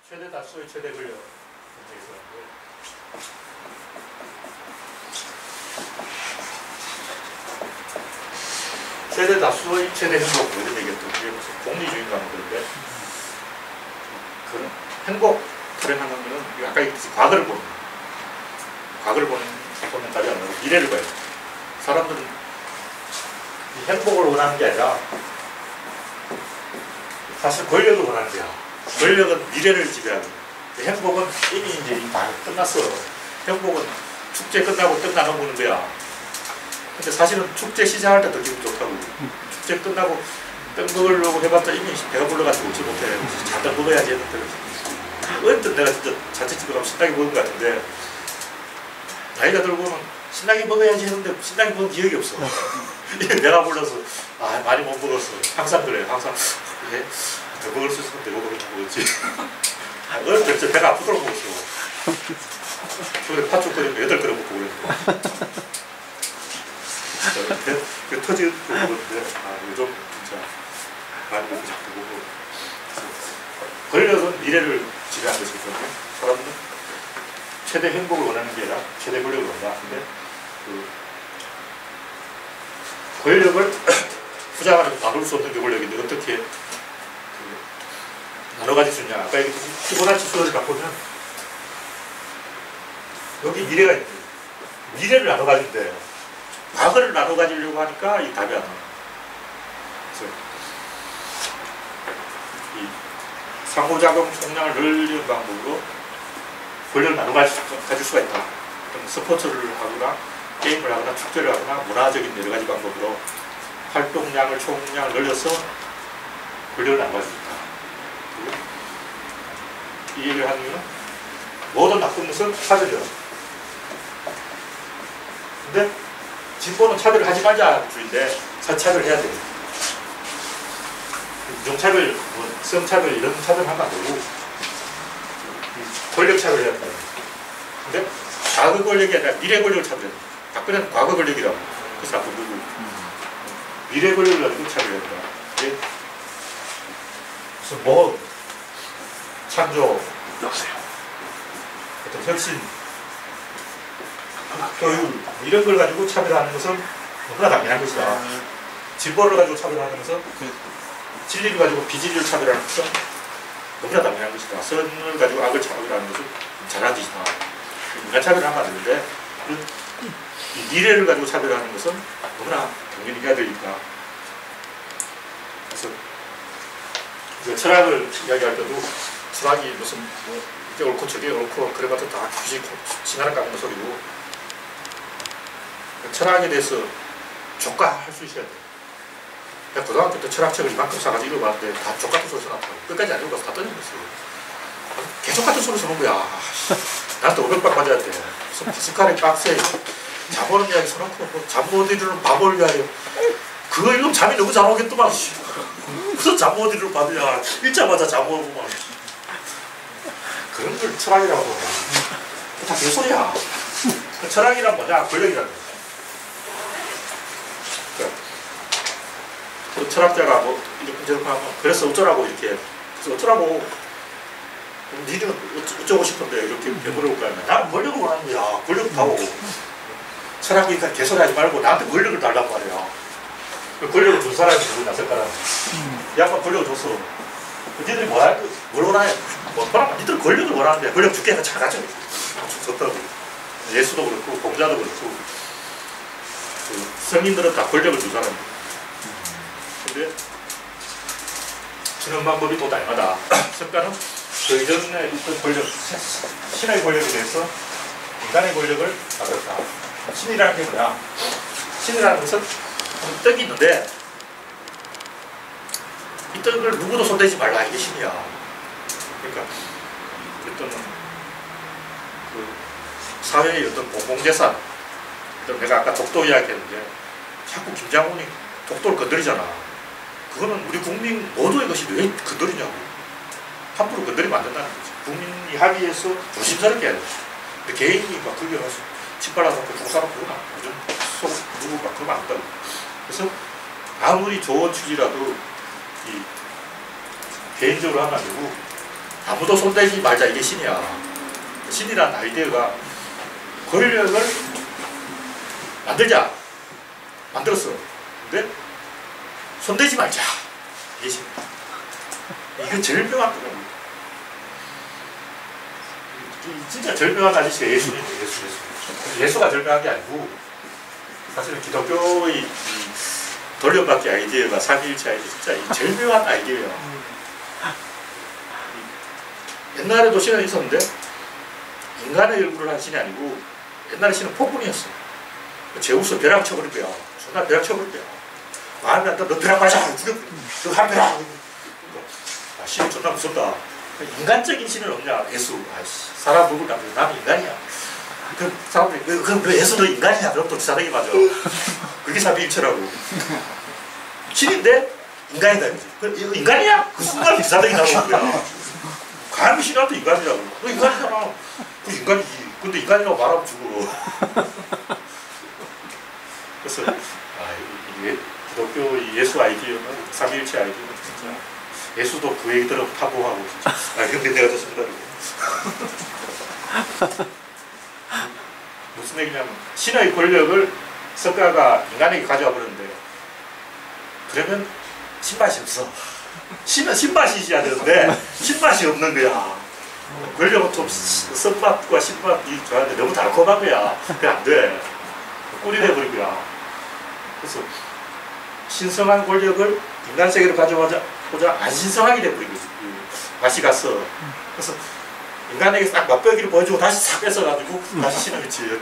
최대 다수의 최대 권력 문제에서 최대 다수의 최대 행복 이런 얘기했던 게 무슨 공리주의인가 뭐 그런데 그런 행복 타령하는 거는 아까 얘기했듯이 과거를 보는 답이 아니라 미래를 봐요. 사람들은 이 행복을 원하는 게 아니라 사실 권력을 원하는 거야. 권력은 미래를 지배하고 행복은 이미 이제 다 끝났어. 행복은 축제 끝나고 끝나는 보는 거야. 근데 사실은 축제 시작할 때 더 기분 좋다고. 축제 끝나고 떡 먹으려고 해봤자 이미 배가 불러가지고 오지 못해. 잠깐 먹어야지 했는데 언뜻 내가 진짜 자취집에 가면 신나게 먹은 것 같은데 나이가 들고는 신나게 먹어야지 했는데 신나게 먹은 기억이 없어. 배가 불러서 아 많이 못 먹었어. 항상 그래. 항상 이게 더 먹을 수 있으면 더 먹었지. 어릴 때 진짜 배가 아프도록 먹었어. 저번에 팥죽 끓이면 8그릇 먹고 그랬어. 배 터지고 먹었는데 요즘 진짜 많이 먹고 자꾸 먹고. 권력은 미래를 지배하는 것이기 때문에 사람들은 최대 행복을 원하는 게 아니라 최대 권력을 원한다. 근데 그 권력을 후자가 나눌 수 없는 게 권력인데 어떻게 나눠 가질 수 있냐. 아까 얘기했듯이 피보나치 수열을 바꾸면 여기 미래가 있는 거예요. 미래를 나눠 가진대. 과거를 나눠 가지려고 하니까 이 답이 안 나와요. 그래서 이 상호작용 총량을 늘리는 방법으로 권력을 나눠 가질 수가 있다. 스포츠를 하거나 게임을 하거나 축제를 하거나 문화적인 여러 가지 방법으로 활동량을 총량을 늘려서 권력을 나눠 가질 수 있다. 이 얘기를 하는 이유는 모든 나쁜 것은 차별이야. 근데 진보는 차별을 하지 말자 주의인데 차별을 해야 돼요. 인종차별, 뭐 성차별 이런 차별을 하면 안 되고 권력 차별을 해야 된다. 근데 과거 권력이 아니라 미래 권력을 차별해야 된다. 박근혜는 과거 권력이라고. 그래서 나쁜 거고 미래 권력을 가지고 차별해야 된다. 이게 무슨 뭐 창조, 어떤 혁신, 교육 이런 걸 가지고 차별하는 것은 너무나 당연한 것이다. 진보를 가지고 차별하는 것은 진리를 가지고 비진리를 차별하는 것은 너무나 당연한 것이다. 선을 가지고 악을 차별하는 것은 잘한 짓이다. 인간 차별을 하면 안 되는데 이 미래를 가지고 차별하는 것은 너무나 당연히 해야 되니까. 그래서 철학을 이야기할 때도 철학이 무슨 뭐 이게 옳고 저게 옳고 그래봤자 다 규칙 지나는 깎는 소리고 철학에 대해서 조카할 수 있어야 돼. 내가 고등학교 때 철학책을 이만큼 사가지고 읽어봤는데 다 족같은 소리 써놨다고. 끝까지 안 읽어서 다 던져버렸어. 계속 같은 소리 써놓은 거야. 나한테 500방 맞아야 돼. 무슨 파스칼의 박스에 잠오는 이야기 써놓고 뭐 잠 못 이루는 바보를 위하여 그거 읽으면 잠이 너무 잘 오겠더만. 무슨 잠 못 이루는 바보야. 읽자마자 잠 오고만. 그런 걸 철학이라고 해. 다 개소리야. 철학이란 뭐냐? 권력이라는 거야. 그 철학자가 뭐 이렇게 하면 그래서 어쩌라고 이렇게 그래서 어쩌라고 니는 어쩌고 싶은데 이렇게 배부르고 가면 나는 권력을 원하는 거야. 권력 가고 철학이 개소리 하지 말고 나한테 권력을 달란 말이야. 권력을 준 사람이 누구 나설까라. 양반 권력을 줬어. 니들이 뭘 원하냐? 뭐라고 니들 권력을 원하는데 권력 줄게 해서 잘 가져. 줬다고. 예수도 그렇고 공자도 그렇고 그 성인들은 다 권력을 준 사람이야. 근데 주는 방법이 또 다양하다. 성가는 그 이전에 있던 권력, 신의 권력에 대해서 인간의 권력을 가졌다. 신이라는 게 뭐야? 신이라는 것은 떡이 있는데 이 떡을 누구도 손대지 말라. 이게 신이야. 그러니까 어떤 그 사회의 어떤 공공재산, 내가 아까 독도 이야기했는데 자꾸 김장훈이 독도를 건드리잖아. 그거는 우리 국민 모두의 것이 왜 건드리냐고. 함부로 건드리면 안 된다는 거지. 국민이 합의해서 조심스럽게 해야 돼. 근데 개인이 막 거기에 가서 짓발라놓고 죽사람 그러면 요즘 속 누구 막 그러면 안 된다고. 그래서 아무리 좋은 취지라도 이 개인적으로 하면 안 되고 아무도 손대지 말자 이게 신이야. 신이라는 아이디어가 권력을 만들자 만들었어. 근데 손대지 말자 이게 신. 이거 절묘한 거야. 진짜 절묘한 아저씨가 예수님, 예수가 절묘한 게 아니고 사실은 기독교의 이 돌려받기 아이디어가 삼위일체 아이디어 진짜 이 절묘한 아이디어예요. 옛날에도 신은 있었는데 인간의 얼굴을 한 신이 아니고 옛날에 신은 폭군이었어. 제우스 벼락 쳐버릴 거야. 존나 벼락 쳐버릴 거야. 마음에 안 들어 너 벼락 맞아 죽여 너한 벼락. 신이 존나 무섭다. 인간적인 신은 없냐? 예수. 아이씨, 사람 누구 나는 인간이야. 그럼 사람들이 그럼 너 예수 너 인간이냐? 그럼 또 사랑이 맞아. 그게 삼위일체라고. 신인데 인간이다. 이거 인간이야? 그 순간 기사등이 나오는 거야. 감히 신한테 인간이라고. 너 인간이잖아. 그 인간이지. 근데 인간이라고 말하면 죽어. 그래서 이게 기독교 예수 아이디어는 삼위일체 아이디어는 진짜 예수도 그 얘기 들으면 타보하고 진짜 근데 내가 좋습니다. 무슨 얘기냐면 신의 권력을 석가가 인간에게 가져와 버렸는데 그러면 신맛이 없어. 신은 신맛이 있어야 되는데 신맛이 없는 거야. 권력은 좀 썩맛과 신맛이 좋아하는데 너무 달콤한 거야. 그게 안 돼. 꿀이 돼버린 거야. 그래서 신성한 권력을 인간 세계로 가져오자 안 신성하게 돼버린 거지. 맛이 갔어. 그래서 인간에게 딱 맛보기를 보여주고 다시 싹 뺏어가지고 다시 신을 미치.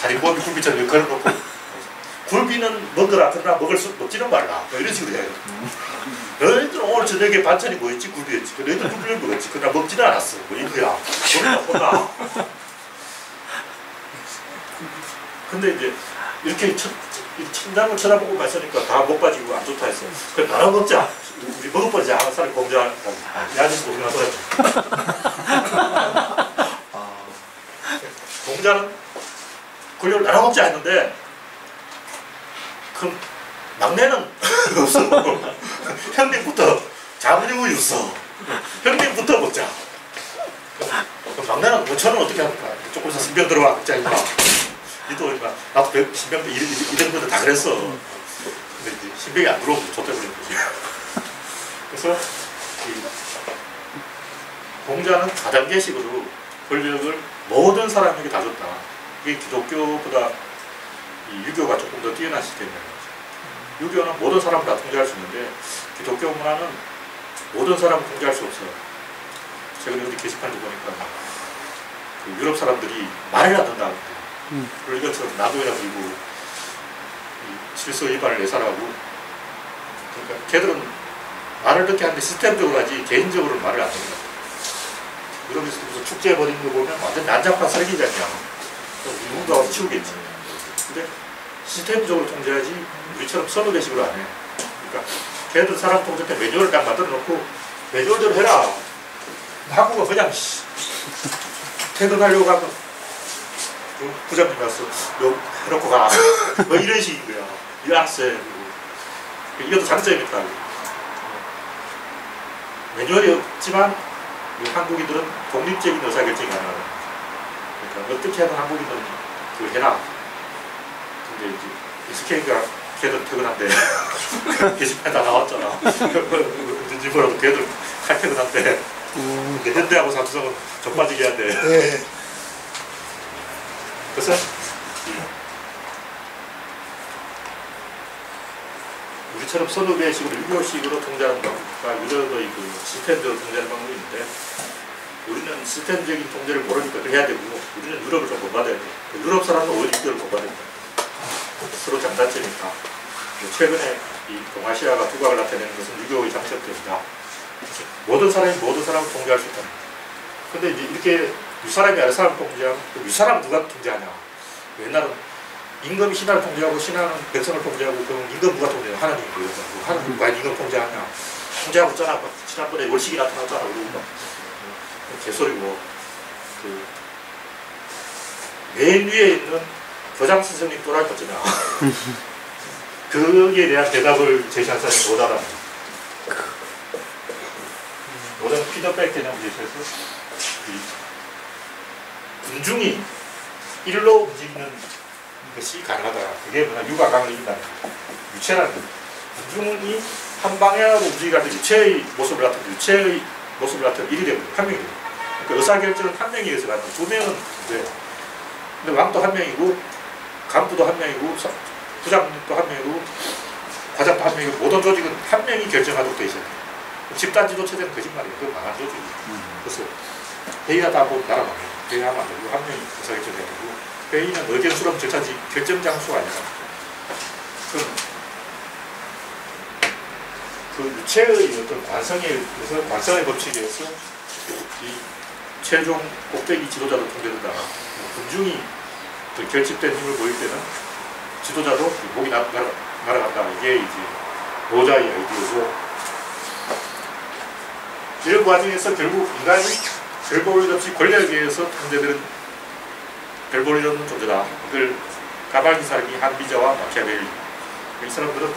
자린고비 굴비처럼 걸어놓고 굴비는 먹으라 그러나 먹지는 말라. 이런 식으로 해요. 너희들 오늘 저녁에 반찬이 뭐였지? 굴비였지. 너희들 굴비를 먹었지. 그러나 먹지는 않았어. 뭐 이거야. 혼나. 근데 이제 이렇게 천장을 쳐다보고 마시니까 다 못 빠지고 안 좋다 했어. 그래 나눠 먹자. 우리 먹어보자. 하는 사람이 공자하고 이 아저씨도 우리가 그래. 공자는 권력을 나눠 먹자 했는데 그럼 막내는 없어. 형님부터 자부님은 있어. 형님부터 먹자. 그럼 막내는 5천원 어떻게 할까? 조금씩 신병 들어와. 먹자 임마. 니도 임마 나도 신병 이런 것들 다 그랬어. 근데 이제 신병이 안 들어오고 좆돼버린 거지. 그래서 공자는 다단계식으로 권력을 모든 사람에게 다 줬다. 이게 기독교보다 이 유교가 조금 더 뛰어난 시스템이에요. 유교는 모든 사람을 다 통제할 수 있는데 기독교 문화는 모든 사람을 통제할 수 없어요. 최근에 어디 게시판에 보니까 그 유럽 사람들이 말을 안 듣는다. 그리고 이것처럼 나도이나 불고 질서 위반을 내사하고 그러니까 걔들은 말을 듣게 하는데 시스템적으로 하지 개인적으로는 말을 안 듣는다. 유럽에서 무슨 축제 벌이는 거 보면 완전 난장판 설기장이야. 누군가 와서 치우겠지. 근데 시스템적으로 통제하지 우리처럼 선후배식으로 안 해. 그러니까 걔들 사람 통제 때 매뉴얼을 딱 만들어 놓고 매뉴얼대로 해라. 한국은 그냥 퇴근하려고 하면 부장님 가서 요 해놓고 가. 뭐 이런 식인 거야. 유학생. 이것도 장점이 있다. 매뉴얼이 없지만 한국인들은 독립적인 의사결정이 가능하다. 그러니까 어떻게 하든 한국인들은 그걸 해라. 근데 이제 SK가 걔들 퇴근한대. 게시판에 다 나왔잖아. 일부러도 걔들 칼퇴근한대. 근데 현대하고 삼성은 적빠지게 한대. 네. 그래서 우리처럼 선후배식으로 유교식으로 통제하는 방법과 유럽의 그 시스템적으로 통제하는 방법이 있는데 우리는 시스템적인 통제를 모르니까 해야 되고 우리는 유럽을 좀 본받아야 돼. 유럽 사람은 오히려 유교를 본받아야 돼. 서로 장단점이니까. 최근에 이 동아시아가 두각을 나타내는 것은 유교의 장점들이다. 모든 사람이 모든 사람을 통제할 수 있다. 근데 이제 이렇게 윗사람이 아랫사람을 통제하면 윗사람은 누가 통제하냐. 옛날은 임금이 신하를 통제하고 신하는 백성을 통제하고 그럼 임금 누가 통제하냐. 하나님이 그러고 하나님 누가 임금 통제하냐. 통제하고 있잖아. 지난번에 월식이 나타났잖아. 그러고 개소리고 맨 위에 있는 교장 선생님 또랄 거잖아. 거기에 대한 대답을 제시한 사람이 못 알아요. 모든 피드백 개념 기술에서 군중이 일로 움직이는 것이 가능하다. 그게 뭐냐, 유가강을 이긴다는 거예요. 유체라는 거예요. 군중이 한 방향으로 움직이가 유체의 모습을 나타내고 유체의 모습을 나타내고 일이 되고 한 명이 돼요. 그러니까 의사결정은 한 명이 해서 가는 두 명은 돼요. 근데 왕도 한 명이고 간부도 한 명이고 부장도 한 명이고 과장도 한 명이고 모든 조직은 한 명이 결정하도록 되어 있어요. 집단 지도 체제는 거짓말이에요. 그건 망한 조직이에요. 그래서 회의하다 보면 나라 망해요. 회의하면 안 되고 한 명이 의사결정해야 되고 회의는 의견수렴 절차지 결정 장소가 아니라 그 유체의 어떤 관성의 법칙에 의해서 이 최종 꼭대기 지도자도 통제된다. 군중이 결집된 힘을 보일 때는 지도자도 목이 날아간다. 이게 이제 노자의 아이디어고, 이 과정에서 결국 인간이 별 볼 일 없이 권력에 의해서 통제되는 별 볼 일 없는 존재다. 이걸 까발린 사람이 한비자와 마키아벨리. 이 사람들은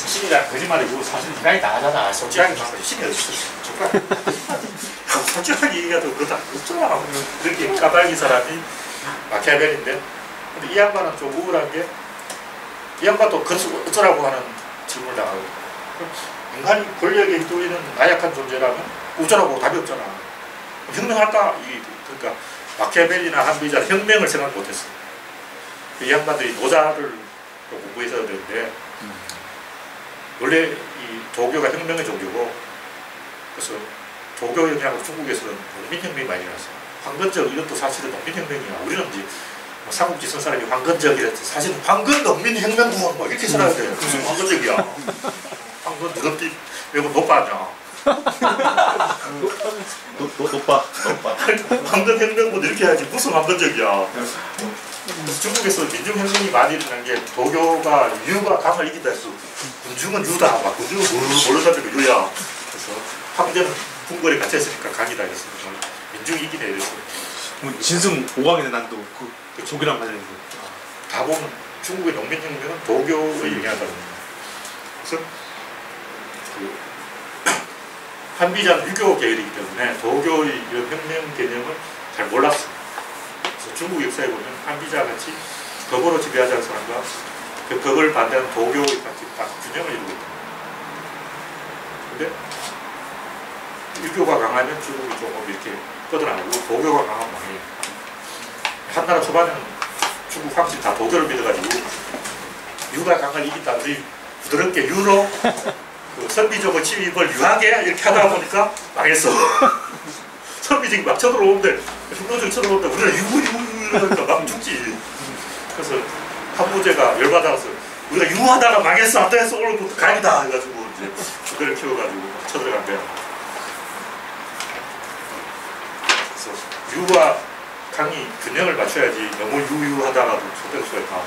신이란 거짓말이고 사실 인간이 다 하잖아. 솔직하게 말하면 신이 어디 있어. 정말 솔직하게 얘기해도 그거 다 없잖아. 이렇게 까발린 사람이 마키아벨리인데, 근데 이 양반은 좀 우울한 게, 이 양반도 그래서 어쩌라고 하는 질문을 당하고, 인간이 권력에 휘둘리는 나약한 존재라면 어쩌라고 답이 없잖아. 혁명할까? 그러니까 마키아벨리나 한비자 혁명을 생각 못했어. 이 양반들이 노자를 공부해서야 되는데, 원래 이 조교가 혁명의 종교고, 그래서 조교 영향으로 중국에서는 농민혁명이 많이 일어났어요. 황건적 이것도 사실은 농민혁명이야. 우리는 이제 삼국지 쓴 사람이 황건적이랬지. 사실은 황건 농민혁명군 뭐 이렇게 써놔야 돼. 무슨 황건적이야. 황건 누렁띠 외고 노빠냐. 노빠. 황건혁명군 이렇게 해야지. 무슨 황건적이야. 그래서 중국에서 민중혁명이 많이 일어난 게 도교가 유가 강을 이긴다 했어. 군중은 유다. 막 군중은 모르다니까 유야. 그래서 황제는 궁궐에 갇혀있으니까 강이다 이랬어. 민중이 이기네 이랬어. 진승 5강에는 난또 그 조기랑 관련해서 다 보면 중국의 농민혁명은 도교의 영향을 받는 거예요. 그래서 그 한비자는 유교 계열이기 때문에 도교의 이런 혁명 개념을 잘 몰랐어. 그래서 중국 역사에 보면 한비자 같이 법으로 지배하자는 사람과 그 법을 반대하는 도교의 같이 딱 균형을 이루고 있다. 근데 유교가 강하면 중국이 조금 이렇게 뻗어나가고 도교가 강하면 망해요. 한나라 초반에는 중국 황실 다 도교를 믿어가지고 유가 강을 이긴다. 우리 부드럽게 유로 그 선비족의 침입을 유하게 이렇게 하다 보니까 망했어. 선비족이 막 쳐들어오는데 흉노족이 쳐들어오는데 우리가 유 이러니까 막 죽지. 그래서 한무제가 열받아서 우리가 유하다가 망했어. 안 돼서 오늘부터 강이다 해가지고 이제 그걸 키워가지고 쳐들어간 거야. 그래서 유와 강이 균형을 맞춰야지 너무 유유하다가도 초될 수가 있다.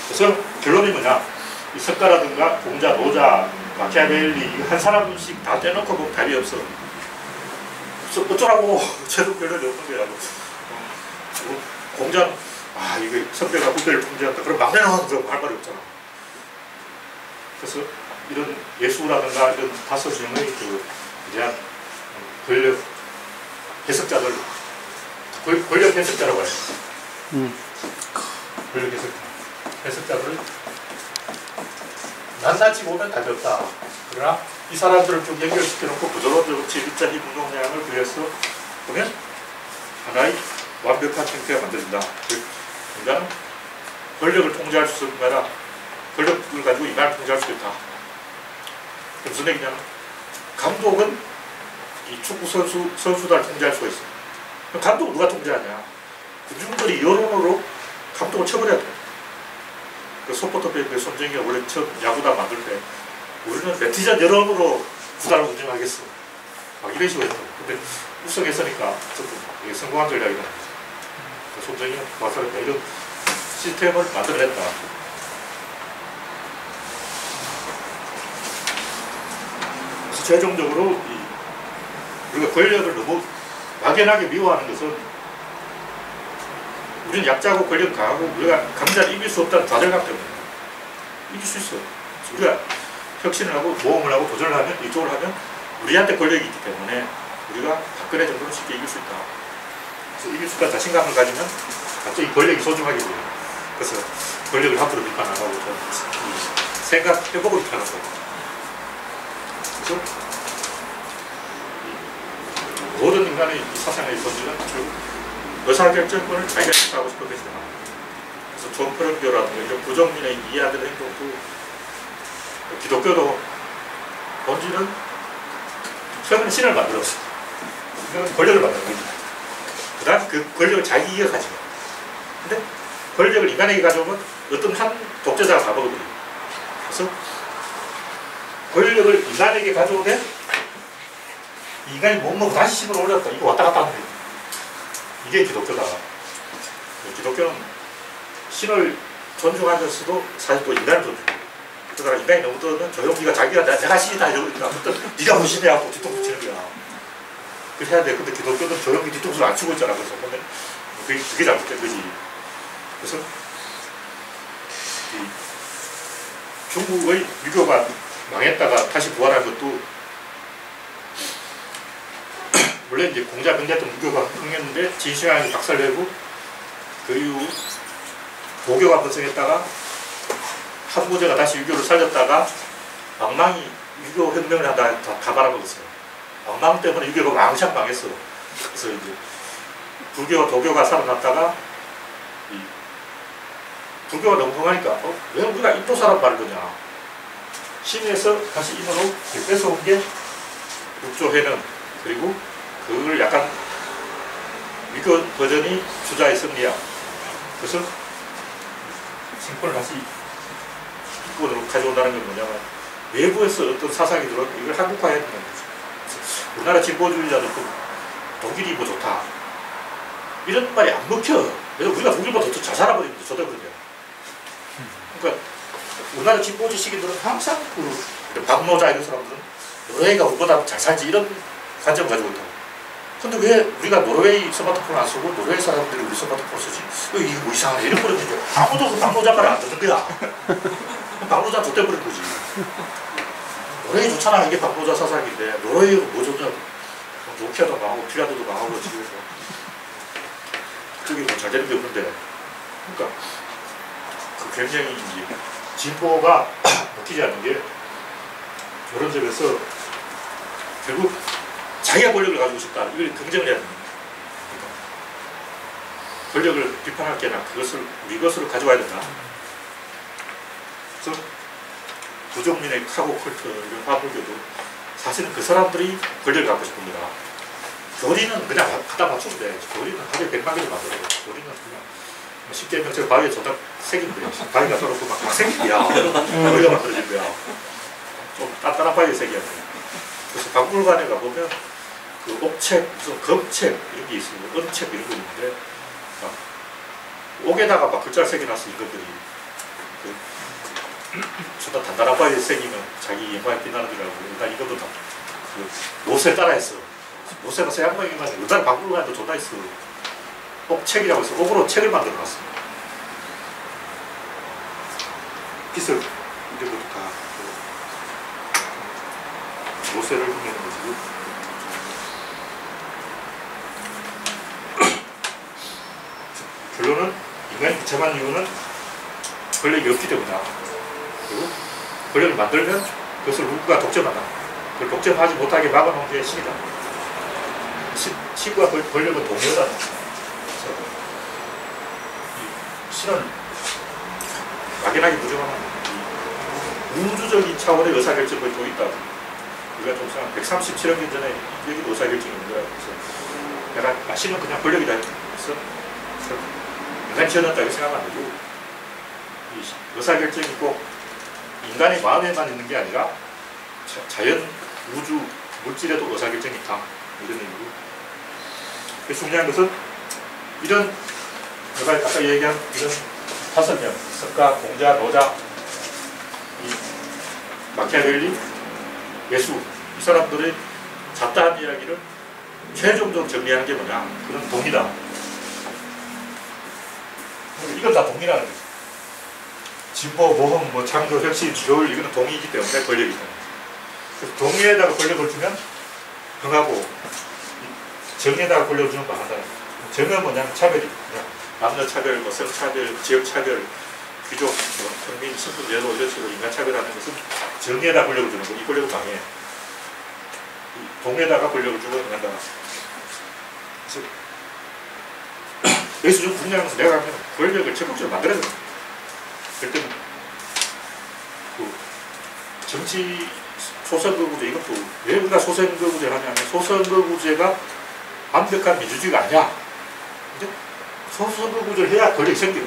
그래서 결론이 뭐냐? 이 석가라든가 공자, 노자, 마키아벨리 한 사람씩 다 떼놓고 보면 답이 없어. 어쩌라고 제도 결론이 없는 거야. 공자는 이게 선배가 후배를 통제한다. 그럼 막내는 할 말이 없잖아. 그래서 이런 예수라든가 이런 다섯 명의 그 이제 권력 해석자들, 권력 해석자라고 해요. 권력 해석자들을 낱낱이 보면 답이 없다. 그러나 이 사람들을 좀 연결시켜놓고 부드러운 제1자 힘운동량을 그려서 보면 하나의 완벽한 형태가 만들어진다. 인간은 권력을 통제할 수 있는 거라 권력을 가지고 인간을 통제할 수 있다. 무슨 얘기냐면 감독은 이 축구 선수단을 통제할 수가 있어. 그럼 감독을 누가 통제하냐? 군중들이 여론으로 감독을 쳐버려야 돼. 그 소포터밴드 손정이가 원래 처음 야구단 만들 때 우리는 네티즌 여론으로 구단을 운영하겠어. 막 이런 식으로 했거든. 근데 우승했으니까 이게 성공한 전략이라는 거죠. 손정이는 와서 이런 시스템을 만들어냈다. 그래서 최종적으로 우리가 권력을 너무 막연하게 미워하는 것은 우리는 약자고 권력 강하고 우리가 강자를 이길 수 없다는 좌절감 때문에 이길 수 있어. 우리가 혁신을 하고 모험을 하고 도전을 하면 이쪽을 하면 우리한테 권력이 있기 때문에 우리가 박근혜 정부를 쉽게 이길 수 있다. 그래서 이길 수 있다는 자신감을 가지면 갑자기 권력이 소중하게 보여요. 그래서 권력을 함부로 비판 안 하고 좀 생각해보고 비판하는 거예요. 그래서 모든 인간의 이 사상의 본질은 결국 의사결정권을 자기가 행사하고 싶은 것이다. 그래서 존 페르비오라든가 이런 부정민의 이해하는 행동도 기독교도 본질은 처음에는 신을 만들었어. 이건 권력을 만드는 거지. 그 다음 그 권력을 자기가 가지고. 근데 권력을 인간에게 가져오면 어떤 한 독재자가 다 먹어버려요. 그래서 권력을 인간에게 가져오면 인간이 못 먹고 다시 신을 올렸다. 이거 왔다 갔다 하는 거예요. 이게 기독교다. 기독교는 신을 존중하면서도 사실 또 인간을 존중해요. 그러다가 인간이 너무 떠면 조용히가 자기가 내가 신이다 이러니까 네가 무신이야 하고 뒤통수 치는 거야. 그렇게 해야 돼. 근데 기독교는 조용히 뒤통수를 안 치고 있잖아. 그래서 근데 그게 잘못된 거지. 그래서 중국의 유교가 망했다가 다시 부활한 것도 원래 이제 공자 근대했던 유교가 흥했는데 진시황이 박살내고 그 이후 도교가 번성했다가 한무제가 다시 유교를 살렸다가 망망이 유교 혁명을 하다가 다 말아먹었어요. 망망 때문에 유교가 왕창 망했어. 그래서 이제 불교와 도교가 살아났다가 불교가 너무 흥하니까 왜 우리가 인도 사람 말을 거냐. 신에서 다시 인으로 뺏어온 게 육조회는 그리고 그걸 약간 유교 버전이 주자의 승리야. 그래서 신권을 다시 이권으로 가져온다는 건 뭐냐면 외부에서 어떤 사상이 들어오면 이걸 한국화해야 된다는 거죠. 우리나라 진보주의자들 독일이 뭐 좋다 이런 말이 안 먹혀. 그래서 우리가 독일보다 더 잘 살아버리면 좋다거든요. 그러니까 우리나라 진보주의 시민들은 항상 그 박노자 이런 사람들은 노르웨이가 우리보다 잘 살지 이런 관점을 가지고 있다고. 근데 왜 우리가 노르웨이 스마트폰을 안 쓰고 노르웨이 사람들이 우리 스마트폰을 쓰지? 이게 뭐 이상하네 이런 거거든요. 아무도 그 박노자 말을 안 듣는 거야. 박노자 좆대버린 거지. 노르웨이 좋잖아. 이게 박노자 사상인데 노르웨이가 뭐 좋냐. 노키아도 망하고 피라도도 망하고 집에서 그게 뭐 잘 되는 게 없는데. 그러니까 그 굉장히 이제 진보가 먹히지 않는 게 이런 점에서 결국 자기가 권력을 가지고 싶다. 이걸 긍정을 해야 됩니다. 권력을 비판할 게 아니라 그것을 우리 것으로 가져와야 된다. 그래서 부정민의 카고 컬트 이런 화불교도 사실은 그 사람들이 권력을 갖고 싶은 거다. 교리는 그냥 갖다 맞추면 돼. 교리는 하루에 100만 개를 만들어요. 교리는 그냥 쉽게 명칭 바위에 줬다 새긴 거야. 바위가 떨어지고 막 새긴 거야. 머리가 만들어진 거야. 좀 단단한 바위에 새겨야 돼. 그래서 박물관에 가보면 그 옥책, 무슨 검책 이런 게 있어요. 은책 이런 거 있는데 막 옥에다가 막 글자를 새겨놨어. 이것들이 존나 단단한 바위에 새기면 자기 영광에 빛나는이라고. 나 이것도 다 그 노세 따라했어. 노세가 새 양반이만 우리나라 박물관에도 존나 있어. 옥책이라고 해서 옥으로 책을 만들어놨어. 빗을 이런 것도 다 노세를 흥미하는 거지. 결론은 인간이 비참한 이유는 권력이 없기 때문이다. 그리고 권력을 만들면 그것을 누군가 독점한다. 그걸 독점하지 못하게 막아놓은 게 신이다. 신과 권력은 동료다. 신은 막연하게 부정하는 우주적인 차원의 의사결정을 또 있다. 우리가 좀 생각 137억 년 전에 여기도 의사결정이 있는 거야. 그래서 내가 신은 그냥 권력이다. 그래서 인간이 지어놨다 이렇게 생각하면 안 되고 이 의사결정이 꼭 인간의 마음에만 있는 게 아니라 자연, 우주, 물질에도 의사결정이 있다. 이런 의미고. 그래서 중요한 것은 이런 제가 아까 얘기한 이런 5명, 석가, 공자, 노자, 이 마키아벨리, 예수, 이 사람들의 잡다한 이야기를 최종적으로 정리하는 게 뭐냐? 그건 동이다. 이건 다 동이라는 거지. 진보, 모험, 뭐 창조, 혁신, 교육 이거는 동의이기 때문에 권력이죠. 그래서 동의에다가 권력을 주면 흥하고 정에다가 권력을 주면 망한다. 정은 뭐냐면 차별이 그냥 남녀 차별, 뭐 성차별, 지역 차별, 귀족, 뭐 평민, 신분, 여도 이런 식으로 인간 차별하는 것은 정에다 권력을 주는 거. 이 권력은 망해. 동에다가 권력을 주고 흥한다. 그래서 여기서 좀 궁금해하면서 내가 하면 권력을 적극적으로 만들어야 된다. 그럴 때는 그 정치 소선거구제 이것도 왜 우리가 소선거구제를 하냐면 소선거구제가 완벽한 민주주의가 아니야. 근데 소선거구제를 해야 권력이 생겨.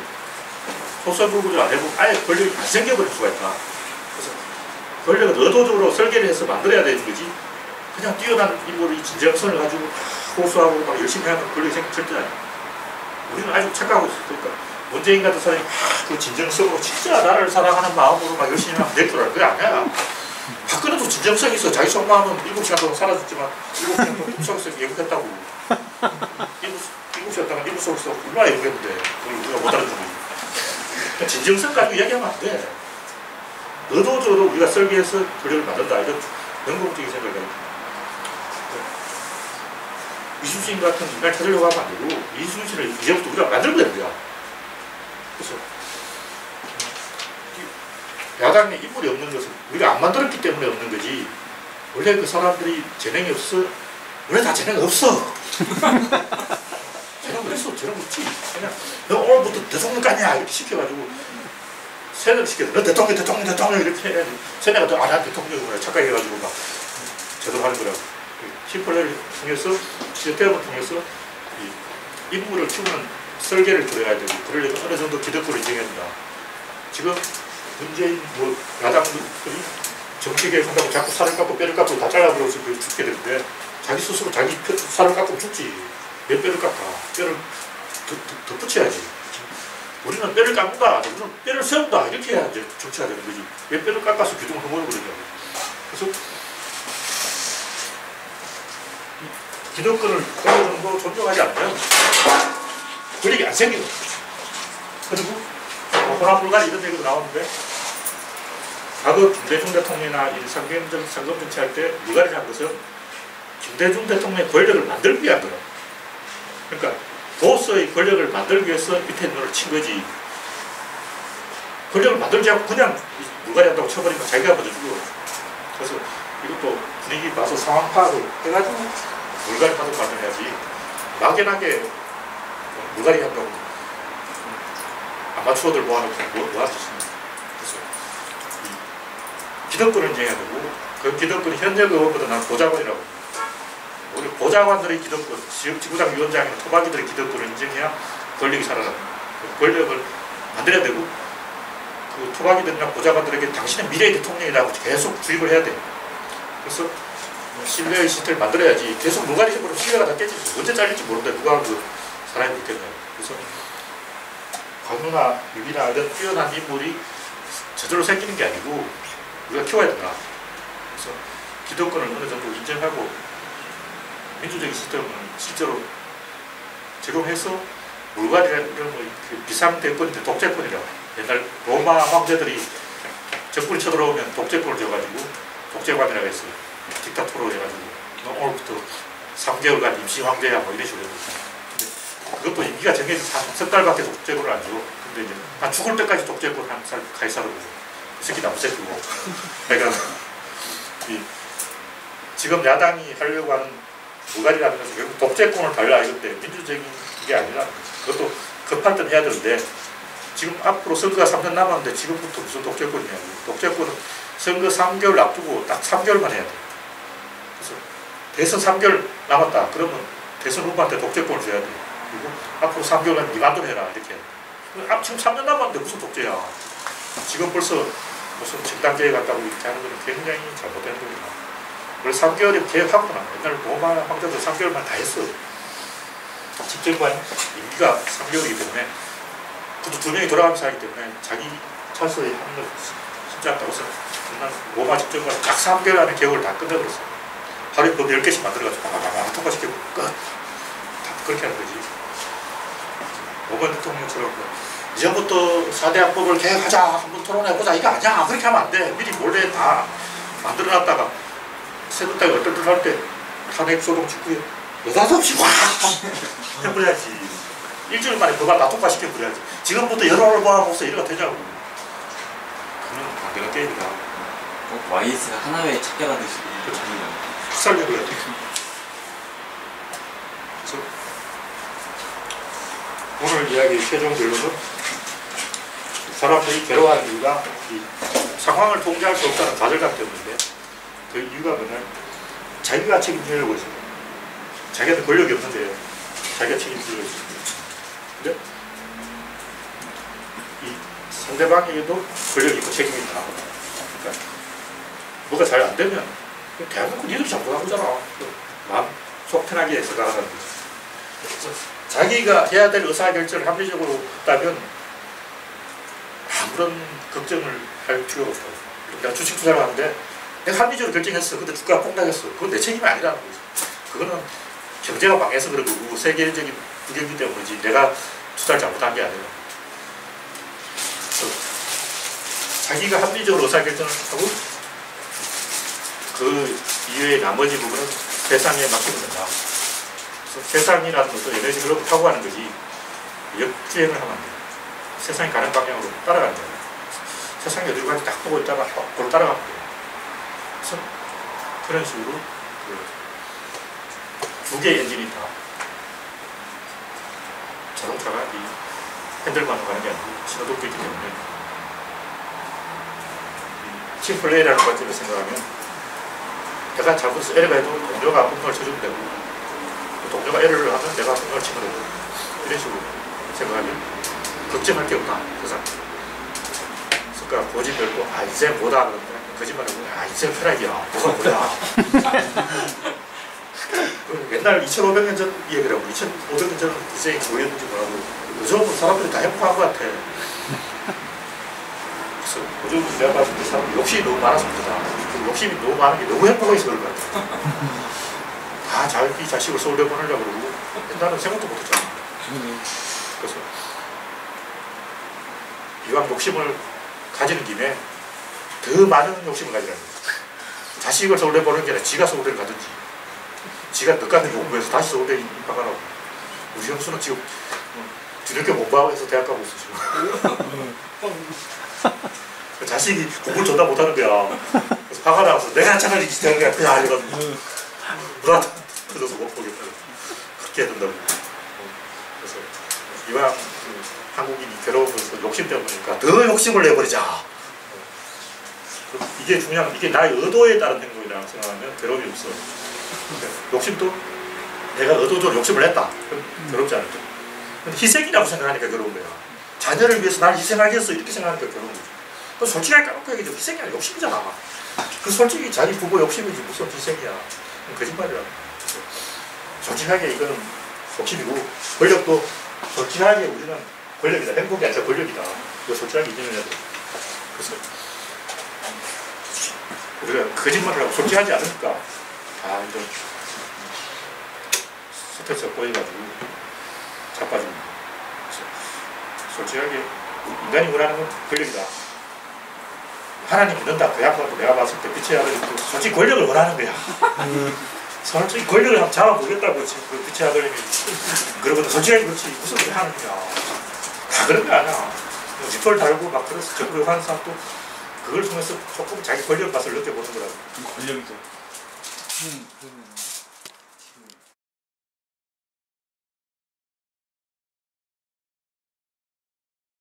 소선거구제를 안 해보면 아예 권력이 안 생겨버릴 수가 있다. 그래서 권력은 의도적으로 설계를 해서 만들어야 되는 거지. 그냥 뛰어난 인물이 진정성을 가지고 호소하고 막 열심히 하면 권력이 생길 절대 아니야. 우리는 아주 착각하고 있어. 그러니까 문재인 같은 사람이 그 진정성으로 진짜 나를 사랑하는 마음으로 막 열심히 하면 될 거라. 그게 아니야. 박근혜도 진정성이 있어. 자기 속마음은 7시간 동안 사라졌지만 7시간 동안 꿈속에서 예고했다고. 7시간 7 속에서 얼마나 예고했는데 그걸 우리가 못 알아준 거지. 그러니까 진정성 가지고 이야기하면 안 돼. 의도적으로 우리가 설계해서 권력을 만든다. 이런 영국적인 생각이야. 이순신 같은 인간을 찾으려고 하면 안 되고 이순신을 이제부터 우리가 만들면 되는 거야. 그래서 야당에 인물이 없는 것은 우리가 안 만들었기 때문에 없는 거지. 원래 그 사람들이 재능이 없어. 원래 다 재능 없어. 재능 없어. 재능 없지. 그냥 너 오늘부터 대통령 까냐 이렇게 시켜가지고 세뇌를 시켜서 너 대통령 이렇게 해야지. 세뇌가 또 안 대통령을 착각해가지고 막 제대로 하는 거라고. 심플레를 통해서 시스템을 통해서 이 인물을 키우는 설계를 들어야 되고 그러려면 어느 정도 기득권을 인정해야 된다. 지금 문재인 뭐 야당들이 정치개혁 한다고 자꾸 살을 깎고 뼈를 깎고 다 잘라버려서 죽게 되는데 자기 스스로 자기 살을 깎으면 죽지. 왜 뼈를 깎아? 뼈를 더 붙여야지. 우리는 뼈를 깎는다. 우리는 뼈를 세운다. 이렇게 해야 이제 정치가 되는 거지. 왜 뼈를 깎아서 규정을 허물어버리냐고. 그래서 기득권을 어느 정도 존중하지 않으면 권력이 안 생기거든. 그리고 호남불가리 이런 얘기도 나오는데 과거 김대중 대통령이나 상금 정치할 때 물갈이를 한 것은 김대중 대통령의 권력을 만들기 위한 거야. 그러니까 보스의 권력을 만들기 위해서 밑에 눈을 친 거지. 권력을 만들지 않고 그냥 물갈이 한다고 쳐버리면 자기가 먼저 죽어. 그래서 이것도 분위기 봐서 상황 파악을 해가지고 물갈이 파도 발전해야지. 막연하게 물갈이 한다고 아마추어들 모아놓고 뭐 할 수 있습니다. 그래서 기득권을 인정해야 되고 그 기득권이 현역 의원보다 난 보좌관이라고 합니다. 우리 보좌관들의 기득권, 지구장 위원장이나 토박이들의 기득권을 인정해야 권력이 살아납니다. 권력을 만들어야 되고 그 토박이들이나 보좌관들에게 당신은 미래의 대통령이라고 계속 주입을 해야 돼요. 그래서 신뢰의 시스템을 만들어야지. 계속 물갈이 해버리면 신뢰가 다 깨지지. 언제 잘릴지 모르는데 누가 그 사람이 있겠냐고. 그래서 관우나 유비나 이런 뛰어난 인물이 저절로 생기는 게 아니고 우리가 키워야 된다. 그래서 기득권을 어느 정도 인정하고 민주적인 시스템을 실제로 제공해서 물갈이라는 뭐 비상대권인데 독재권이라고. 옛날 로마 황제들이 적군이 쳐들어오면 독재권을 줘가지고 독재관이라고 했어요. 딕타토로 해가지고 너 오늘부터 3개월간 임시 황제야 뭐 이런 식으로 했어요. 그것도 임기가 정해져서 석 달밖에 독재권을 안 줘. 근데 이제 한 죽을 때까지 독재권 한 살 가이사르고 그 새끼 나쁜 새끼고. 그러니까 지금 야당이 하려고 하는 물갈이라는 것은 결국 독재권을 달라 이건데 민주적인 게 아니라 그것도 급할 땐 해야 되는데 지금 앞으로 선거가 3년 남았는데 지금부터 무슨 독재권이냐고. 독재권은 선거 3개월 앞두고 딱 3개월만 해야 돼. 그래서 대선 3개월 남았다. 그러면 대선 후보한테 독재권을 줘야 돼. 그리고 앞으로 3개월간 네 맘대로 해라. 이렇게. 지금 3년 남았는데 무슨 독재야. 지금 벌써 무슨 정당 개혁한다고 이렇게 하는 건 굉장히 잘못된 겁니다. 원래 3개월이면 개혁하구나. 옛날 로마 황제들 3개월만 다 했어. 집정관 임기가 3개월이기 때문에 그것도 2명이 돌아가면서 하기 때문에 자기 차서에 하는 걸 쉽지 않다고 해서 로마 집정관 딱 3개월 안에 개혁을 다 끝내버렸어. 하루에 법 10개씩 만들어가지고 바바바바 통과시키고 끝. 다 그렇게 하는 거지. 로마 대통령처럼 이제부터 4대 학법을 개혁하자, 한번 토론해보자, 이거 아니야. 그렇게 하면 안 돼. 미리 몰래 다 만들어놨다가 새누리당이 얼떨떨할 때 탄핵 소동 직후에 느닷없이 확 해버려야지. 일주일 만에 법안 다 통과시켜버려야지. 지금부터 여론을 모아보면서 이래가 되냐고. 그건 안 되는 게임이다. 꼭 YS가 하나의 척결하듯이 살려고 해야 돼. 그래서 오늘 이야기 최종 결론은 사람들이 괴로워하는 이유가 이 상황을 통제할 수 없다는 좌절감 때문인데 그 이유가 뭐냐면 자기가 책임지려고 했어요. 자기한테 권력이 없는데 자기가 책임지려고 했어요. 근데 이 상대방에게도 권력이 있고 책임이 있다. 그러니까 뭐가 잘 안 되면 대한민국 니들이 잘못한 거잖아. 마음 속 편하게 생각하는 거지. 자기가 해야 될 의사결정을 합리적으로 했다면 아무런 걱정을 할 필요가 없다고. 내가 주식 투자를 하는데 내가 합리적으로 결정했어. 근데 주가가 폭락했어. 그건 내 책임이 아니라는 거지. 그거는 경제가 망해서 그런 거고 세계적인 부경기 때문이지 내가 투자를 잘못한 게 아니라. 자기가 합리적으로 의사결정을 하고 그 이외의 나머지 부분은 세상에 맡기면 된다. 그래서 세상이라는 것도 에너지 흐름을 타고 가는 거지 역주행을 하면 안 돼. 세상이 가는 방향으로 따라가는 거야. 세상이 어디로 가는지 딱 보고 있다가 그걸 따라가면 돼. 그래서 그런 식으로 두 개의 엔진이 있다. 자동차가 이 핸들만 가는 게 아니고 신호등도 있기 때문에 팀플레이라는 관점에서 생각하면 내가 잘못해서 에러가 해도 동료가 분노를 쳐주면 되고 동료가 에러를 하면 내가 분노를 치면 되고 이런 식으로 생각하면 걱정할 게 없다. 세상. 그러니까 고집 별고 이제 뭐다 그러는데 거짓말하고 이제 편하기야. 뭐가 뭐야. 옛날 2500년 전 얘기라고 2500년 전은 인생이 뭐였는지 뭐라고 요즘은 사람들이 다 행복한 것 같아. 그래서 요즘 내가 봤을 때 사람들이 욕심이 너무 많아서 그러다. 욕심이 너무 많은 게 너무 행복해서 그런 것 같아. 다 자기 자식을 서울대 보내려고 그러고 나는 생각도 못했잖아. 그래서 이왕 욕심을 가지는 김에 더 많은 욕심을 가지라는 거지. 자식을 서울대 보내는 게 아니라 지가 서울대를 가든지 지가 늦가는 공부해서 다시 서울대 입학하라고. 우리 형수는 지금 뒤늦게 공부하고 해서 대학 가고 있어 지금. 자식이 공부를 존나 못하는 거야. 그래서 화가 나서 내가 차라리 대학에 그냥 알려가지고 누나한테 터져서 못 보겠다. 그렇게 해야 된다고. 그래서 이왕 한국인이 괴로우면서 욕심 때문이니까 더 욕심을 내버리자. 이게 중요한, 이게 나의 의도에 따른 행동이라고 생각하면 괴로움이 없어. 욕심도 내가 의도적으로 욕심을 냈다. 그럼 괴롭지 않을 거야. 근데 희생이라고 생각하니까 괴로운 거야. 자녀를 위해서 날 희생하겠어 이렇게 생각하니까 괴로운 거지. 그 솔직하게 까놓고 얘기해도 희생이 아니라 욕심이잖아. 그 솔직히 자기 부모 욕심이지 무슨 희생이야. 거짓말이야. 솔직하게 이거는 욕심이고 권력도 솔직하게 우리는 권력이다. 행복이 아니라 권력이다. 이거 솔직하게 인정해야 돼. 그래서 우리가 거짓말을 하고 솔직하지 않으니까 이런 스트레스가 꼬여가지고 자빠지고. 솔직하게 인간이 원하는 건 권력이다. 하나님 믿는다. 그 양반도 내가 봤을 때 빛의 아들이 솔직히 권력을 원하는 거야. 솔직히 권력을 한번 잡아보겠다고 그 빛의 아들님이 그러거든. 솔직하게 그렇지 무슨 소리 하는 거야. 다 그런 거 아니야. 지털 달고 막 그래서 적극 하는 사람도 그걸 통해서 조금 자기 권력 맛을 느껴보는 거라고. 권력이죠.